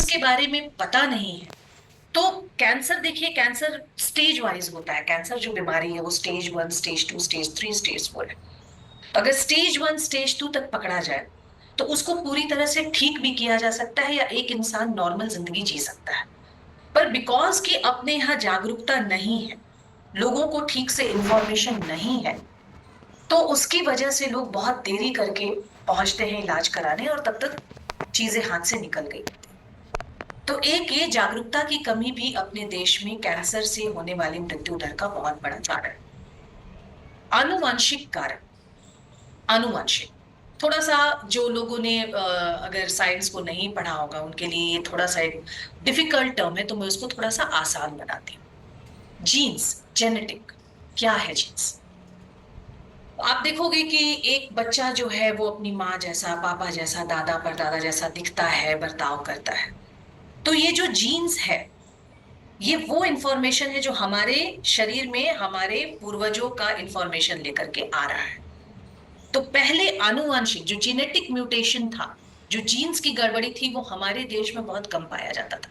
के बारे में पता नहीं है। तो कैंसर देखिए, कैंसर स्टेज वाइज होता है। कैंसर जो बीमारी है वो स्टेज 1, स्टेज 2, स्टेज 3, स्टेज 4 है। अगर स्टेज 1, स्टेज 2 तक पकड़ा जाए तो उसको पूरी तरह से ठीक भी किया जा सकता है या एक इंसान नॉर्मल जिंदगी जी सकता है। पर बिकॉज कि अपने यहाँ जागरूकता नहीं है, लोगों को ठीक से इंफॉर्मेशन नहीं है, तो उसकी वजह से लोग बहुत देरी करके पहुंचते हैं इलाज कराने और तब तक चीजें हाथ से निकल गई। तो एक ये जागरूकता की कमी भी अपने देश में कैंसर से होने वाली मृत्यु दर का बहुत बड़ा कारण है। आनुवंशिक कारण, आनुवंशिक, थोड़ा सा जो लोगों ने अगर साइंस को नहीं पढ़ा होगा उनके लिए ये थोड़ा सा एक डिफिकल्ट टर्म है, तो मैं उसको थोड़ा सा आसान बनाती हूँ। जीन्स, जेनेटिक, क्या है जीन्स? आप देखोगे कि एक बच्चा जो है वो अपनी माँ जैसा, पापा जैसा, दादा परदादा जैसा दिखता है, बर्ताव करता है। तो ये जो जीन्स है, ये वो इंफॉर्मेशन है जो हमारे शरीर में हमारे पूर्वजों का इंफॉर्मेशन लेकर के आ रहा है। तो पहले आनुवंशिक जो जेनेटिक म्यूटेशन था, जो जीन्स की गड़बड़ी थी, वो हमारे देश में बहुत कम पाया जाता था।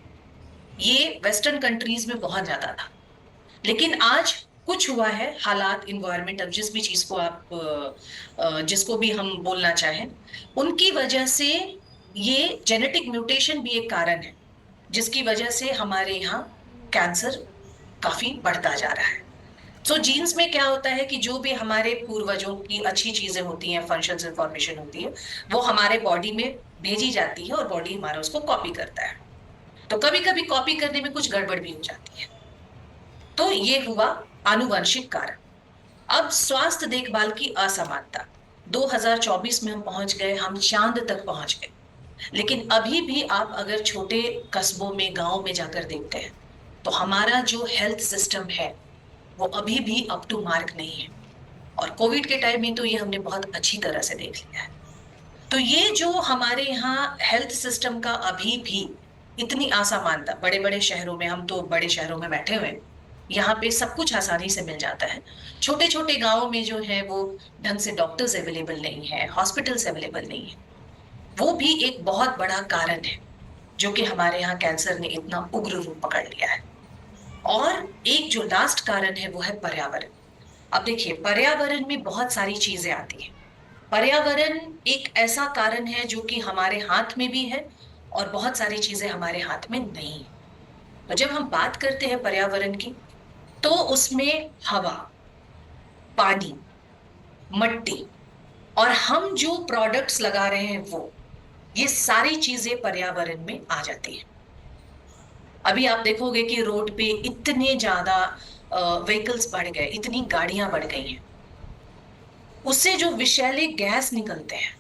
ये वेस्टर्न कंट्रीज में बहुत ज्यादा था। लेकिन आज कुछ हुआ है, हालात, इन्वायरमेंट, अब जिस भी चीज को आप जिसको भी हम बोलना चाहें, उनकी वजह से ये जेनेटिक म्यूटेशन भी एक कारण है जिसकी वजह से हमारे यहाँ कैंसर काफी बढ़ता जा रहा है। सो जीन्स में क्या होता है कि जो भी हमारे पूर्वजों की अच्छी चीजें होती हैं, फंक्शंस, इंफॉर्मेशन होती है, वो हमारे बॉडी में भेजी जाती है और बॉडी हमारा उसको कॉपी करता है। तो कभी कभी कॉपी करने में कुछ गड़बड़ भी हो जाती है। तो ये हुआ आनुवंशिक कारण। अब स्वास्थ्य देखभाल की असमानता, 2024 में हम पहुंच गए, हम चांद तक पहुंच गए। लेकिन अभी भी आप अगर छोटे कस्बों में, गांव में जाकर देखते हैं, तो हमारा जो हेल्थ सिस्टम है वो अभी भी अप टू मार्क नहीं है। और कोविड के टाइम में तो ये हमने बहुत अच्छी तरह से देख लिया है। तो ये जो हमारे यहाँ हेल्थ सिस्टम का अभी भी इतनी असमानता, बड़े बड़े शहरों में, हम तो बड़े शहरों में बैठे हुए हैं, यहाँ पे सब कुछ आसानी से मिल जाता है। छोटे छोटे गांवों में जो है वो ढंग से डॉक्टर्स अवेलेबल नहीं है, हॉस्पिटल्स अवेलेबल नहीं है। वो भी एक बहुत बड़ा कारण है जो कि हमारे यहाँ कैंसर ने इतना उग्र रूप पकड़ लिया है। और एक जो लास्ट कारण है वो है पर्यावरण। अब देखिए, पर्यावरण में बहुत सारी चीजें आती हैं। पर्यावरण एक ऐसा कारण है जो कि हमारे हाथ में भी है और बहुत सारी चीजें हमारे हाथ में नहीं है। तो जब हम बात करते हैं पर्यावरण की, तो उसमें हवा, पानी, मिट्टी और हम जो प्रोडक्ट्स लगा रहे हैं वो, ये सारी चीजें पर्यावरण में आ जाती है। अभी आप देखोगे कि रोड पे इतने ज्यादा व्हीकल्स बढ़ गए, इतनी गाड़ियां बढ़ गई हैं, उससे जो विषैले गैस निकलते हैं,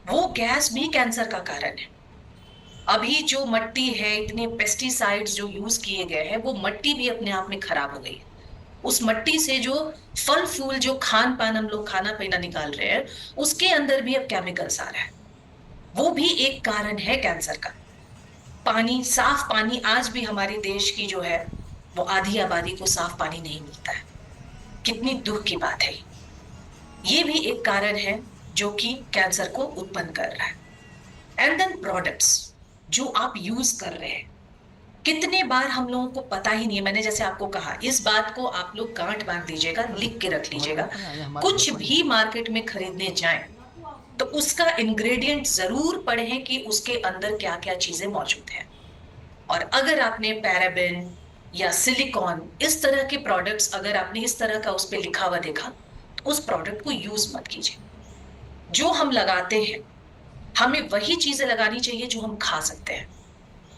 वो गैस भी कैंसर का कारण है। अभी जो मिट्टी है, इतने पेस्टिसाइड्स जो यूज किए गए हैं, वो मिट्टी भी अपने आप में खराब हो गई है। उस मिट्टी से जो फल फूल, जो खान पान हम लोग खाना पीना निकाल रहे हैं, उसके अंदर भी अब केमिकल्स आ रहा है। वो भी एक कारण है कैंसर का। पानी, साफ पानी, आज भी हमारे देश की जो है वो आधी आबादी को साफ पानी नहीं मिलता है। कितनी दुख की बात है। ये भी एक कारण है जो कि कैंसर को उत्पन्न कर रहा है। एंड देन प्रोडक्ट्स जो आप यूज कर रहे हैं, कितने बार हम लोगों को पता ही नहीं है। मैंने जैसे आपको कहा, इस बात को आप लोग गांठ बांध दीजिएगा, लिख के रख लीजिएगा। कुछ भी मार्केट में खरीदने जाएं तो उसका इंग्रेडिएंट जरूर पढ़ें कि उसके अंदर क्या क्या चीजें मौजूद हैं। और अगर आपने पैराबेन या सिलिकॉन, इस तरह के प्रोडक्ट्स, अगर आपने इस तरह का उस पर लिखा हुआ देखा, तो उस प्रोडक्ट को यूज मत कीजिए। जो हम लगाते हैं, हमें वही चीजें लगानी चाहिए जो हम खा सकते हैं।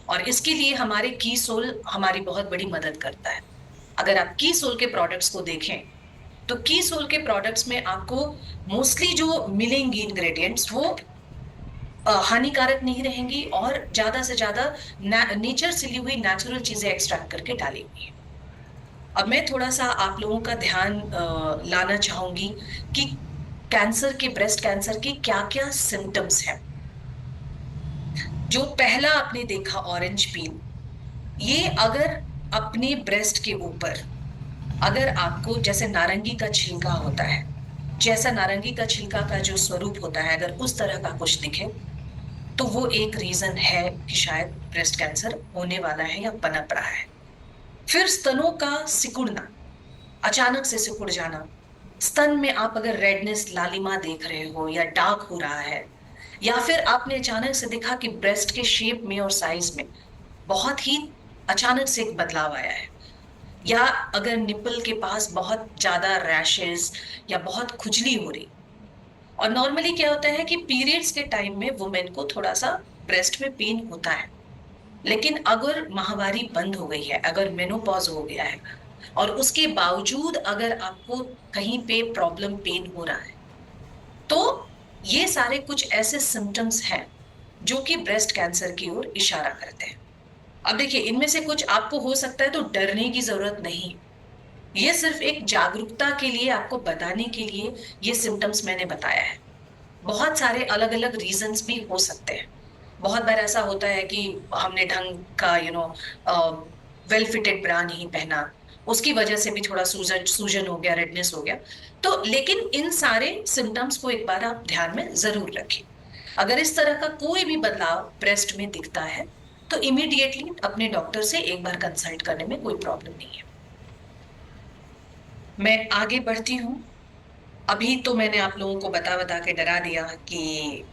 और इसके लिए हमारे की सोल हमारी बहुत बड़ी मदद करता है। अगर आप की सोल के प्रोडक्ट्स को देखें, तो की सोल के प्रोडक्ट्स में आपको मोस्टली जो मिलेंगी इंग्रेडिएंट्स, वो हानिकारक नहीं रहेंगी और ज्यादा से ज्यादा नेचर से ली हुई नेचुरल चीजें एक्सट्रैक्ट करके डाली हुई है। अब मैं थोड़ा सा आप लोगों का ध्यान लाना चाहूंगी कि कैंसर के, ब्रेस्ट कैंसर के क्या क्या सिम्टम्स हैं। जो पहला आपने देखा, ऑरेंज पील, ये अगर अपने ब्रेस्ट के ऊपर, अगर आपको जैसे नारंगी का छिलका होता है, जैसा नारंगी का छिलका का जो स्वरूप होता है, अगर उस तरह का कुछ दिखे, तो वो एक रीजन है कि शायद ब्रेस्ट कैंसर होने वाला है या पनप रहा है। फिर स्तनों का सिकुड़ना, अचानक से सिकुड़ जाना। स्तन में आप अगर रेडनेस, लालिमा देख रहे हो या डार्क हो रहा है, या फिर आपने अचानक से देखा कि ब्रेस्ट के शेप में और साइज में बहुत ही अचानक से एक बदलाव आया है, या अगर निपल के पास बहुत ज्यादा रैशेस या बहुत खुजली हो रही। और नॉर्मली क्या होता है कि पीरियड्स के टाइम में वुमेन को थोड़ा सा ब्रेस्ट में पेन होता है, लेकिन अगर माहवारी बंद हो गई है, अगर मेनोपॉज हो गया है, और उसके बावजूद अगर आपको कहीं पे प्रॉब्लम, पेन हो रहा है, तो ये सारे कुछ ऐसे सिम्टम्स हैं जो कि ब्रेस्ट कैंसर की ओर इशारा करते हैं। अब देखिए, इनमें से कुछ आपको हो सकता है तो डरने की जरूरत नहीं। ये सिर्फ एक जागरूकता के लिए, आपको बताने के लिए ये सिम्टम्स मैंने बताया है। बहुत सारे अलग अलग रीजंस भी हो सकते हैं। बहुत बार ऐसा होता है कि हमने ढंग का वेल फिटेड ब्रा नहीं पहना, उसकी वजह से भी थोड़ा सूजन सूजन हो गया, रेडनेस हो गया। तो लेकिन इन सारे सिम्टम्स को एक बार आप ध्यान में जरूर रखें। अगर इस तरह का कोई भी बदलाव ब्रेस्ट में दिखता है तो इमीडिएटली अपने डॉक्टर से एक बार कंसल्ट करने में कोई प्रॉब्लम नहीं है। मैं आगे बढ़ती हूँ। अभी तो मैंने आप लोगों को बता बता के डरा दिया कि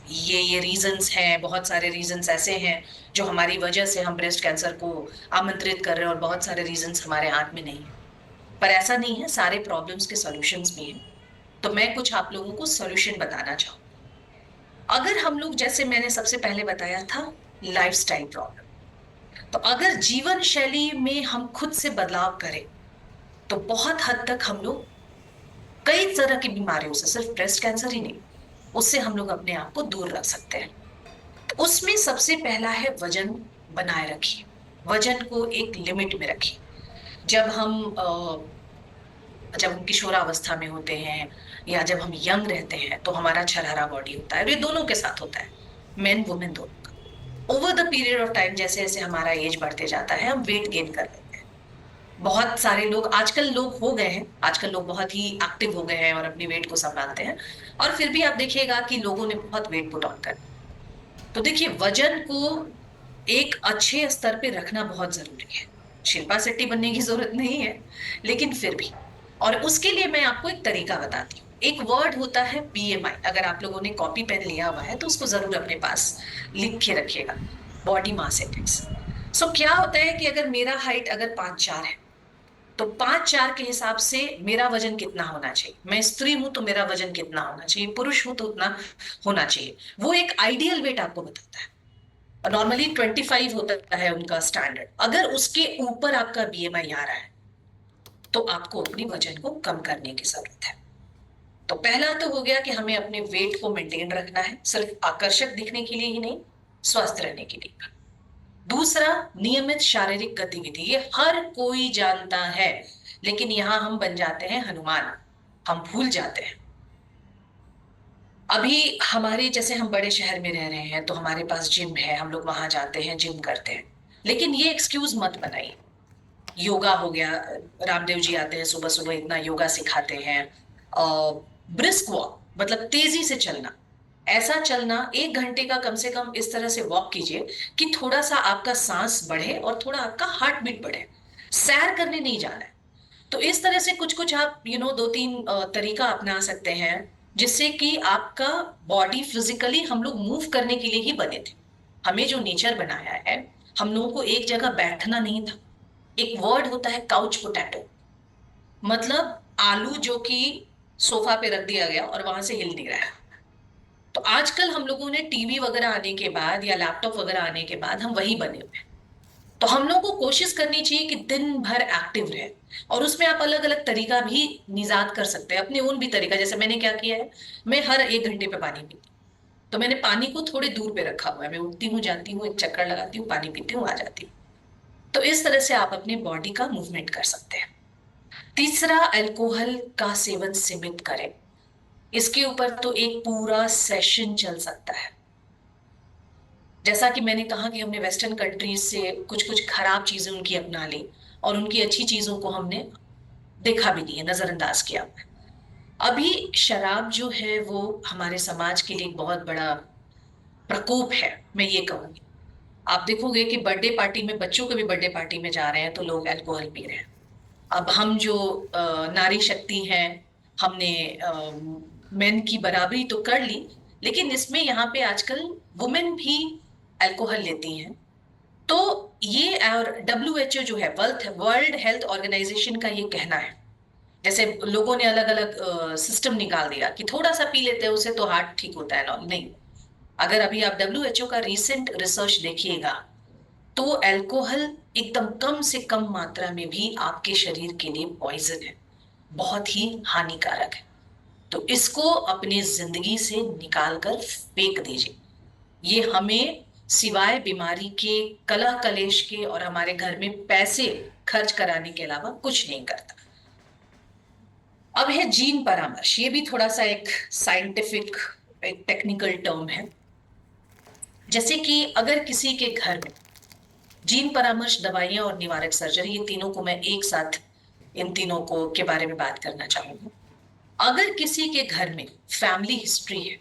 ये रीजंस हैं, बहुत सारे रीजंस ऐसे हैं जो हमारी वजह से हम ब्रेस्ट कैंसर को आमंत्रित कर रहे हैं, और बहुत सारे रीजंस हमारे हाथ में नहीं है। पर ऐसा नहीं है, सारे प्रॉब्लम्स के सॉल्यूशंस भी हैं। तो मैं कुछ आप लोगों को सॉल्यूशन बताना चाहूँ। अगर हम लोग, जैसे मैंने सबसे पहले बताया था, लाइफस्टाइल प्रॉब्लम, तो अगर जीवन शैली में हम खुद से बदलाव करें तो बहुत हद तक हम लोग कई तरह की बीमारियों से, सिर्फ ब्रेस्ट कैंसर ही नहीं, उससे हम लोग अपने आप को दूर रख सकते हैं। तो उसमें सबसे पहला है वजन बनाए रखिए। वजन को एक लिमिट में रखिए। जब हम जब हम किशोरावस्था में होते हैं या जब हम यंग रहते हैं तो हमारा छरहरा बॉडी होता है, और ये दोनों के साथ होता है, मेन वुमेन दोनों का। Over the period of time, जैसे जैसे हमारा एज बढ़ते जाता है, हम वेट गेन कर लेते हैं। बहुत सारे लोग आजकल, लोग हो गए हैं आजकल, लोग बहुत ही एक्टिव हो गए हैं और अपनी वेट को संभालते हैं। और फिर भी आप देखिएगा कि लोगों ने बहुत वेट पुट ऑन कर। तो देखिए, वजन को एक अच्छे स्तर पे रखना बहुत जरूरी है। शिल्पा शेट्टी बनने की जरूरत नहीं है, लेकिन फिर भी। और उसके लिए मैं आपको एक तरीका बताती हूँ। एक वर्ड होता है बीएमआई। अगर आप लोगों ने कॉपी पेन लिया हुआ है तो उसको जरूर अपने पास लिख के रखिएगा, बॉडी मास इंडेक्स। सो क्या होता है कि अगर मेरा हाइट अगर 5'4" है, तो 5'4" के हिसाब से मेरा वजन कितना होना चाहिए। मैं स्त्री हूं तो मेरा वजन कितना होना चाहिए, पुरुष हूं तो उतना होना चाहिए। वो एक आइडियल वेट आपको बताता है। नॉर्मली 25 होता है उनका स्टैंडर्ड। अगर उसके ऊपर आपका बीएमआई आ रहा है तो आपको अपनी वजन को कम करने की जरूरत है। तो पहला तो हो गया कि हमें अपने वेट को मेंटेन रखना है, सिर्फ आकर्षक दिखने के लिए ही नहीं, स्वस्थ रहने के लिए। दूसरा, नियमित शारीरिक गतिविधि। ये हर कोई जानता है, लेकिन यहां हम बन जाते हैं हनुमान, हम भूल जाते हैं। अभी हमारे जैसे, हम बड़े शहर में रह रहे हैं तो हमारे पास जिम है, हम लोग वहां जाते हैं, जिम करते हैं। लेकिन ये एक्सक्यूज मत बनाइए। योगा हो गया, रामदेव जी आते हैं सुबह सुबह, इतना योगा सिखाते हैं। ब्रिस्क वॉक, मतलब तेजी से चलना। ऐसा चलना 1 घंटे का कम से कम इस तरह से वॉक कीजिए कि थोड़ा सा आपका सांस बढ़े और थोड़ा आपका हार्ट बीट बढ़े। सैर करने नहीं जाना है। तो इस तरह से कुछ कुछ आप 2-3 तरीका अपना सकते हैं, जिससे कि आपका बॉडी फिजिकली, हम लोग मूव करने के लिए ही बने थे। हमें जो नेचर बनाया है, हम लोगों को एक जगह बैठना नहीं था। एक वर्ड होता है काउच पोटैटो, मतलब आलू जो कि सोफा पे रख दिया गया और वहां से हिल नहीं रहा है। तो आजकल हम लोगों ने टीवी वगैरह आने के बाद या लैपटॉप वगैरह आने के बाद हम वही बने हुए हैं। तो हम लोगों को कोशिश करनी चाहिए कि दिन भर एक्टिव रहे। और उसमें आप अलग अलग तरीका भी निजात कर सकते हैं, अपने उन भी तरीका। जैसे मैंने क्या किया है, मैं हर 1 घंटे पे पानी पीती हूँ। तो मैंने पानी को थोड़े दूर पे रखा हुआ है, मैं उठती हूँ, जाती हूँ, एक चक्कर लगाती हूँ, पानी पीती हूँ, आ जाती हूँ। तो इस तरह से आप अपनी बॉडी का मूवमेंट कर सकते हैं। तीसरा, अल्कोहल का सेवन सीमित करें। इसके ऊपर तो एक पूरा सेशन चल सकता है। जैसा कि मैंने कहा कि हमने वेस्टर्न कंट्रीज से कुछ कुछ खराब चीजें उनकी अपना ली, और उनकी अच्छी चीजों को हमने देखा भी नहीं है, नजरअंदाज किया हुआ है। अभी शराब जो है वो हमारे समाज के लिए एक बहुत बड़ा प्रकोप है, मैं ये कहूंगी। आप देखोगे कि बर्थडे पार्टी में, बच्चों के भी बर्थडे पार्टी में जा रहे हैं तो लोग अल्कोहल पी रहे हैं। अब हम जो नारी शक्ति हैं, हमने मेन की बराबरी तो कर ली, लेकिन इसमें यहाँ पे आजकल वुमेन भी अल्कोहल लेती हैं। तो ये, और WHO जो है, वर्ल्ड हेल्थ ऑर्गेनाइजेशन का ये कहना है, जैसे लोगों ने अलग अलग सिस्टम निकाल दिया कि थोड़ा सा पी लेते हैं उसे तो हार्ट ठीक होता है ना, नहीं। अगर अभी आप WHO का रीसेंट रिसर्च देखिएगा तो अल्कोहल एकदम कम से कम मात्रा में भी आपके शरीर के लिए पॉइजन है, बहुत ही हानिकारक है। तो इसको अपनी जिंदगी से निकाल कर फेंक दीजिए। ये हमें सिवाय बीमारी के, कलह कलेश के और हमारे घर में पैसे खर्च कराने के अलावा कुछ नहीं करता। अब है जीन परामर्श, ये भी थोड़ा सा एक साइंटिफिक, एक टेक्निकल टर्म है। जैसे कि अगर किसी के घर में जीन परामर्श, दवाइयां और निवारक सर्जरी, ये तीनों को मैं एक साथ, इन तीनों को के बारे में बात करना चाहूंगी। अगर किसी के घर में फैमिली हिस्ट्री है,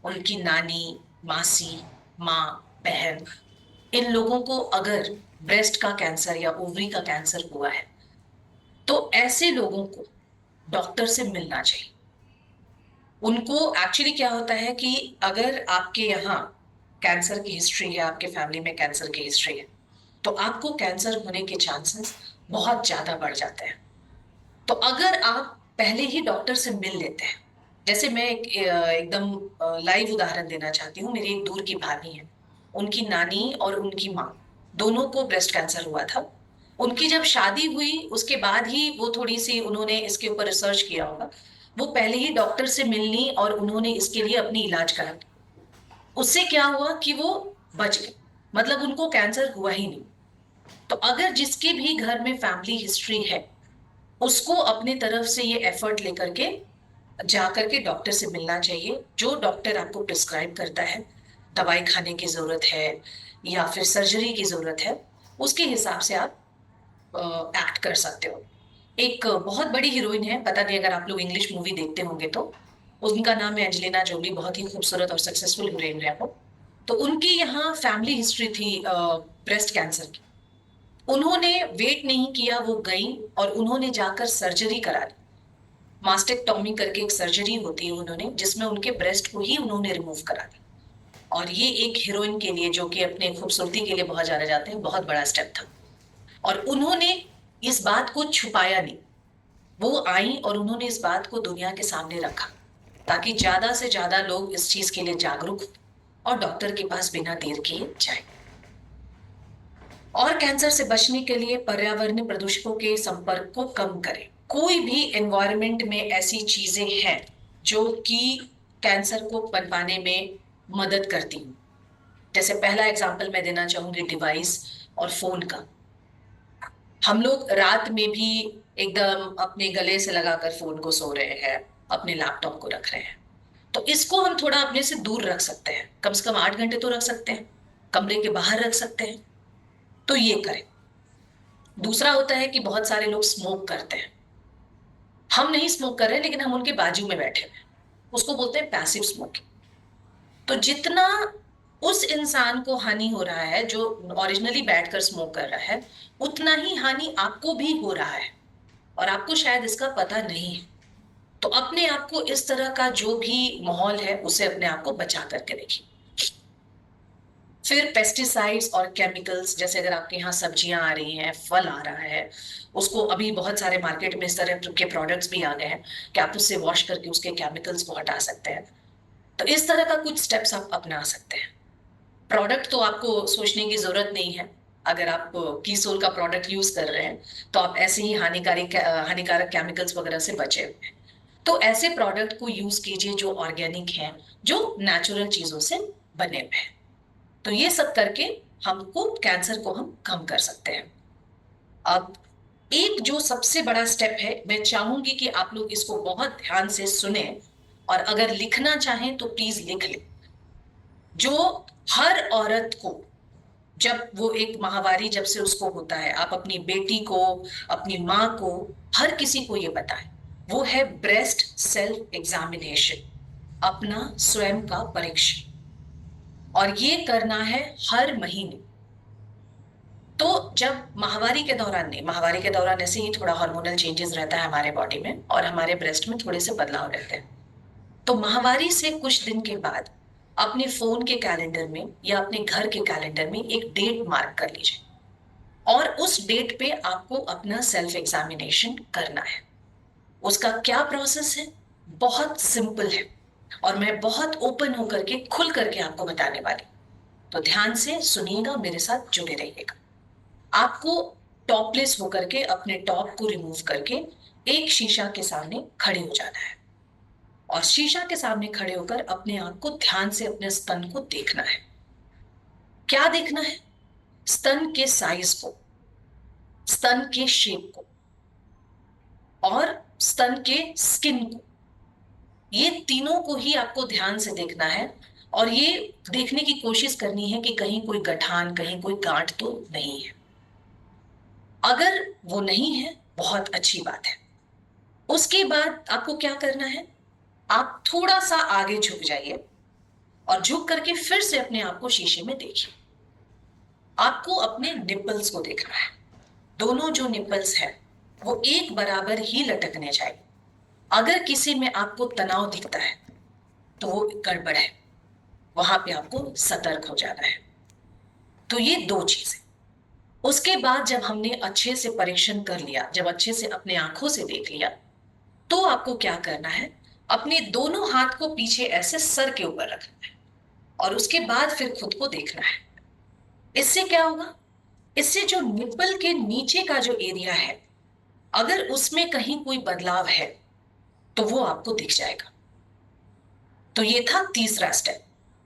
उनकी नानी, मासी, माँ, बहन, इन लोगों को अगर ब्रेस्ट का कैंसर या ओवरी का कैंसर हुआ है, तो ऐसे लोगों को डॉक्टर से मिलना चाहिए। उनको एक्चुअली क्या होता है कि अगर आपके यहाँ कैंसर की हिस्ट्री है, आपके फैमिली में कैंसर की हिस्ट्री है, तो आपको कैंसर होने के चांसेस बहुत ज्यादा बढ़ जाते हैं। तो अगर आप पहले ही डॉक्टर से मिल लेते हैं, जैसे मैं एकदम लाइव उदाहरण देना चाहती हूँ। मेरी एक दूर की भाभी है, उनकी नानी और उनकी माँ दोनों को ब्रेस्ट कैंसर हुआ था। उनकी जब शादी हुई उसके बाद ही वो थोड़ी सी, उन्होंने इसके ऊपर रिसर्च किया होगा, वो पहले ही डॉक्टर से मिलनी और उन्होंने इसके लिए अपनी इलाज करा। उससे क्या हुआ कि वो बच गए, मतलब उनको कैंसर हुआ ही नहीं। तो अगर जिसके भी घर में फैमिली हिस्ट्री है, उसको अपने तरफ से ये एफर्ट लेकर के जा करके डॉक्टर से मिलना चाहिए। जो डॉक्टर आपको प्रिस्क्राइब करता है, दवाई खाने की जरूरत है या फिर सर्जरी की जरूरत है, उसके हिसाब से आप एक्ट कर सकते हो। एक बहुत बड़ी हीरोइन है, पता नहीं अगर आप लोग इंग्लिश मूवी देखते होंगे तो, उनका नाम है एंजेलिना जोली, बहुत ही खूबसूरत और सक्सेसफुल हीरोइन है वो। तो उनकी यहाँ फैमिली हिस्ट्री थी ब्रेस्ट कैंसर की। उन्होंने वेट नहीं किया, वो गई और उन्होंने जाकर सर्जरी करा ली। मास्टेक्टोमी करके एक सर्जरी होती है उन्होंने, जिसमें उनके ब्रेस्ट को ही उन्होंने रिमूव करा दिया। और ये एक हीरोइन के लिए, जो कि अपने खूबसूरती के लिए बहुत जाने जाते हैं, बहुत बड़ा स्टेप था। और उन्होंने इस बात को छुपाया नहीं, वो आई और उन्होंने इस बात को दुनिया के सामने रखा, ताकि ज्यादा से ज्यादा लोग इस चीज के लिए जागरूक हो और डॉक्टर के पास बिना देर किए जाए। और कैंसर से बचने के लिए पर्यावरणीय प्रदूषकों के संपर्क को कम करें। कोई भी एनवायरनमेंट में ऐसी चीजें हैं जो कि कैंसर को पनपाने में मदद करती हैं। जैसे पहला एग्जांपल मैं देना चाहूंगी डिवाइस और फोन का। हम लोग रात में भी एकदम अपने गले से लगाकर फोन को सो रहे हैं, अपने लैपटॉप को रख रहे हैं। तो इसको हम थोड़ा अपने से दूर रख सकते हैं, कम से कम 8 घंटे तो रख सकते हैं, कमरे के बाहर रख सकते हैं। तो ये करें। दूसरा होता है कि बहुत सारे लोग स्मोक करते हैं। हम नहीं स्मोक कर रहे हैं, लेकिन हम उनके बाजू में बैठे हुए हैं, उसको बोलते हैं पैसिव स्मोकिंग। तो जितना उस इंसान को हानि हो रहा है जो ओरिजिनली बैठकर स्मोक कर रहा है, उतना ही हानि आपको भी हो रहा है, और आपको शायद इसका पता नहीं है। तो अपने आप को, इस तरह का जो भी माहौल है, उसे अपने आप को बचा करके देखिए। फिर पेस्टिसाइड्स और केमिकल्स, जैसे अगर आपके यहाँ सब्जियां आ रही हैं, फल आ रहा है, उसको अभी बहुत सारे मार्केट में इस तरह के प्रोडक्ट्स भी आ गए हैं कि आप उससे वॉश करके उसके केमिकल्स को हटा सकते हैं। तो इस तरह का कुछ स्टेप्स आप अपना सकते हैं। प्रोडक्ट तो आपको सोचने की जरूरत नहीं है। अगर आप कीसोल का प्रोडक्ट यूज कर रहे हैं तो आप ऐसे ही हानिकारक केमिकल्स वगैरह से बचे हुए हैं। तो ऐसे प्रोडक्ट को यूज कीजिए जो ऑर्गेनिक हैं, जो नेचुरल चीजों से बने हुए हैं। तो ये सब करके हमको कैंसर को हम कम कर सकते हैं। अब एक जो सबसे बड़ा स्टेप है, मैं चाहूंगी कि आप लोग इसको बहुत ध्यान से सुने, और अगर लिखना चाहें तो प्लीज लिख लें। जो हर औरत को, जब वो एक माहवारी जब से उसको होता है, आप अपनी बेटी को, अपनी माँ को, हर किसी को ये बताएं, वो है ब्रेस्ट सेल्फ एग्जामिनेशन, अपना स्वयं का परीक्षण। और ये करना है हर महीने। तो जब माहवारी के दौरान, नहीं माहवारी के दौरान ऐसे ही थोड़ा हार्मोनल चेंजेस रहता है हमारे बॉडी में और हमारे ब्रेस्ट में थोड़े से बदलाव रहते हैं, तो माहवारी से कुछ दिन के बाद अपने फोन के कैलेंडर में या अपने घर के कैलेंडर में एक डेट मार्क कर लीजिए और उस डेट पे आपको अपना सेल्फ एग्जामिनेशन करना है। उसका क्या प्रोसेस है? बहुत सिंपल है और मैं बहुत ओपन होकर के खुल करके आपको बताने वाली, तो ध्यान से सुनिएगा, मेरे साथ जुड़े रहिएगा। आपको टॉपलेस होकर के अपने टॉप को रिमूव करके एक शीशा के सामने खड़े हो जाना है और शीशा के सामने खड़े होकर अपने आप को ध्यान से अपने स्तन को देखना है। क्या देखना है? स्तन के साइज को, स्तन के शेप को और स्तन के स्किन को, ये तीनों को ही आपको ध्यान से देखना है और ये देखने की कोशिश करनी है कि कहीं कोई गठान, कहीं कोई गांठ तो नहीं है। अगर वो नहीं है, बहुत अच्छी बात है। उसके बाद आपको क्या करना है? आप थोड़ा सा आगे झुक जाइए और झुक करके फिर से अपने आप को शीशे में देखिए। आपको अपने निपल्स को देखना है। दोनों जो निपल्स है वो एक बराबर ही लटकने चाहिए। अगर किसी में आपको तनाव दिखता है तो वो गड़बड़ है, वहां पे आपको सतर्क हो जाना है। तो ये दो चीजें। उसके बाद जब हमने अच्छे से परीक्षण कर लिया, जब अच्छे से अपने आंखों से देख लिया, तो आपको क्या करना है? अपने दोनों हाथ को पीछे ऐसे सर के ऊपर रखना है और उसके बाद फिर खुद को देखना है। इससे क्या होगा? इससे जो निप्पल के नीचे का जो एरिया है, अगर उसमें कहीं कोई बदलाव है तो वो आपको दिख जाएगा। तो ये था तीसरा स्टेप।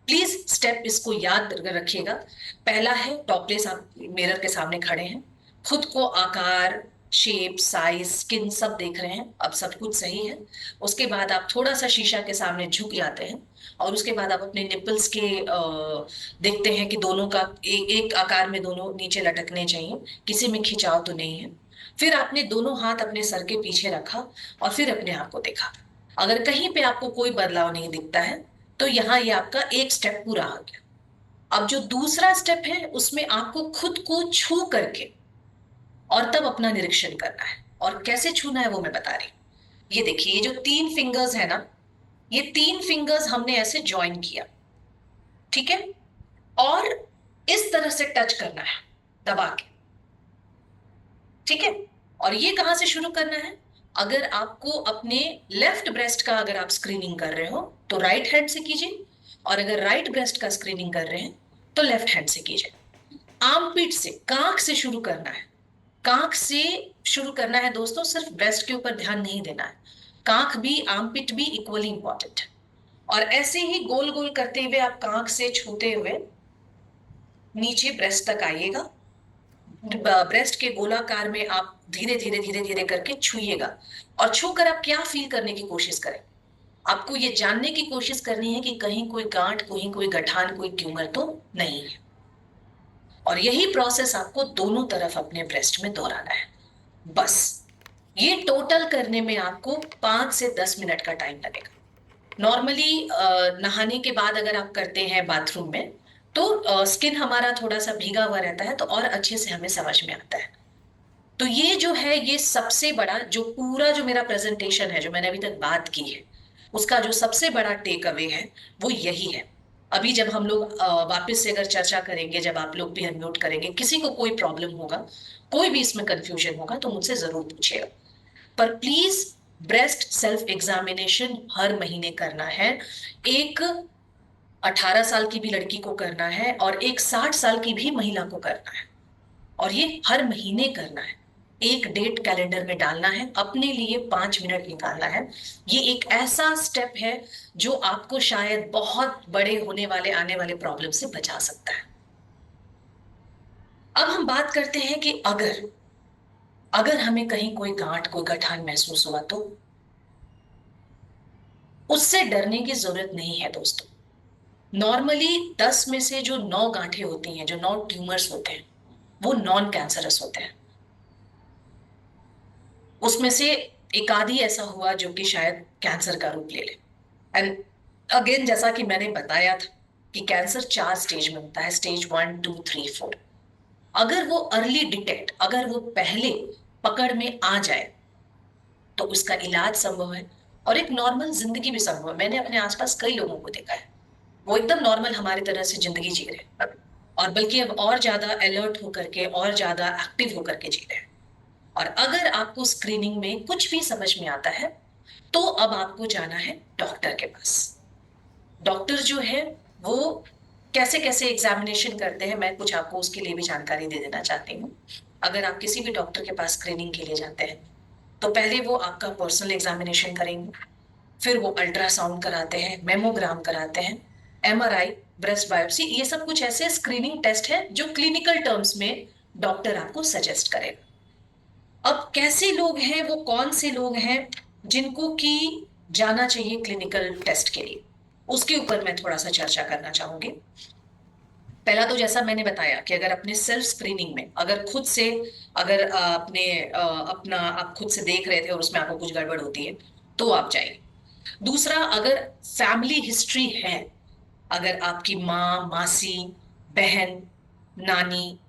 प्लीज स्टेप इसको याद रखिएगा। पहला है टॉपलेस, आप मिरर के सामने खड़े हैं, खुद को आकार, शेप, साइज, स्किन सब देख रहे हैं, अब सब कुछ सही है। उसके बाद आप थोड़ा सा शीशा के सामने झुक जाते हैं और उसके बाद आप अपने निपल्स के देखते हैं कि दोनों का एक आकार में दोनों नीचे लटकने चाहिए, किसी में खिंचाव तो नहीं है। फिर आपने दोनों हाथ अपने सर के पीछे रखा और फिर अपने आप को देखा। अगर कहीं पे आपको कोई बदलाव नहीं दिखता है तो यहाँ ये आपका एक स्टेप पूरा हो गया। अब जो दूसरा स्टेप है उसमें आपको खुद को छू करके और तब अपना निरीक्षण करना है। और कैसे छूना है वो मैं बता रही हूँ। ये देखिए, ये जो 3 फिंगर्स है ना, ये 3 फिंगर्स हमने ऐसे ज्वाइन किया, ठीक है, और इस तरह से टच करना है दबा के, ठीक है। और ये कहां से शुरू करना है? अगर आपको अपने लेफ्ट ब्रेस्ट का अगर आप स्क्रीनिंग कर रहे हो तो राइट हैंड से कीजिए, और अगर राइट ब्रेस्ट का स्क्रीनिंग कर रहे हैं तो लेफ्ट हैंड से कीजिए। आर्मपिट से, कांख से शुरू करना है। कांख से शुरू करना है दोस्तों, सिर्फ ब्रेस्ट के ऊपर ध्यान नहीं देना है, कांख भी आर्मपिट भी इक्वली इंपॉर्टेंट है। और ऐसे ही गोल गोल करते हुए आप कांख से छूते हुए नीचे ब्रेस्ट तक आइएगा। ब्रेस्ट के गोलाकार में आप धीरे धीरे धीरे धीरे करके छूइएगा और छूकर आप क्या फील करने की कोशिश करें? आपको ये जानने की कोशिश करनी है कि कहीं कोई गांठ, कहीं कोई गठान, कोई ट्यूमर तो नहीं है। और यही प्रोसेस आपको दोनों तरफ अपने ब्रेस्ट में दोहराना है। बस ये टोटल करने में आपको 5 से 10 मिनट का टाइम लगेगा। नॉर्मली नहाने के बाद अगर आप करते हैं बाथरूम में तो स्किन हमारा थोड़ा सा भीगा हुआ रहता है तो और अच्छे से हमें समझ में आता है। तो ये जो है, ये सबसे बड़ा जो पूरा जो मेरा प्रेजेंटेशन है, जो मैंने अभी तक बात की है, उसका जो सबसे बड़ा टेक अवे है वो यही है। अभी जब हम लोग वापस से अगर चर्चा करेंगे, जब आप लोग भी अनम्यूट करेंगे, किसी को कोई प्रॉब्लम होगा, कोई भी इसमें कंफ्यूजन होगा तो मुझसे जरूर पूछिएगा। पर प्लीज ब्रेस्ट सेल्फ एग्जामिनेशन हर महीने करना है। एक 18 साल की भी लड़की को करना है और एक 60 साल की भी महिला को करना है, और ये हर महीने करना है। एक डेट कैलेंडर में डालना है, अपने लिए 5 मिनट निकालना है। ये एक ऐसा स्टेप है जो आपको शायद बहुत बड़े होने वाले आने वाले प्रॉब्लम से बचा सकता है। अब हम बात करते हैं कि अगर अगर हमें कहीं कोई गांठ, कोई गठान महसूस हुआ तो उससे डरने की जरूरत नहीं है दोस्तों। नॉर्मली 10 में से जो 9 गांठें होती हैं, जो 9 ट्यूमर्स होते हैं, वो नॉन कैंसरस होते हैं। उसमें से एक आधी ऐसा हुआ जो कि शायद कैंसर का रूप ले ले। एंड अगेन, जैसा कि मैंने बताया था कि कैंसर 4 स्टेज में होता है, स्टेज 1, 2, 3, 4। अगर वो अर्ली डिटेक्ट, अगर वो पहले पकड़ में आ जाए तो उसका इलाज संभव है और एक नॉर्मल जिंदगी भी संभव है। मैंने अपने आसपास कई लोगों को देखा है, वो एकदम नॉर्मल हमारी तरह से जिंदगी जी रहे हैं, और बल्कि अब और ज्यादा अलर्ट होकर के और ज्यादा एक्टिव होकर के जी रहे हैं। और अगर आपको स्क्रीनिंग में कुछ भी समझ में आता है तो अब आपको जाना है डॉक्टर के पास। डॉक्टर जो है वो कैसे कैसे एग्जामिनेशन करते हैं, मैं कुछ आपको उसके लिए भी जानकारी दे देना चाहती हूँ। अगर आप किसी भी डॉक्टर के पास स्क्रीनिंग के लिए जाते हैं तो पहले वो आपका पर्सनल एग्जामिनेशन करेंगे, फिर वो अल्ट्रासाउंड कराते हैं, मेमोग्राम कराते हैं, एमआरआई, ब्रेस्ट बायोप्सी, ये सब कुछ ऐसे स्क्रीनिंग टेस्ट है जो क्लिनिकल टर्म्स में डॉक्टर आपको सजेस्ट करेगा। अब कैसे लोग हैं, वो कौन से लोग हैं जिनको कि जाना चाहिए क्लिनिकल टेस्ट के लिए, उसके ऊपर मैं थोड़ा सा चर्चा करना चाहूंगी। पहला तो जैसा मैंने बताया कि अगर अपने सेल्फ स्क्रीनिंग में, अगर खुद से, अगर अपने अपना आप खुद से देख रहे थे और उसमें आपको कुछ गड़बड़ होती है तो आप जाइए। दूसरा, अगर फैमिली हिस्ट्री है, अगर आपकी माँ, मासी, बहन, नानी,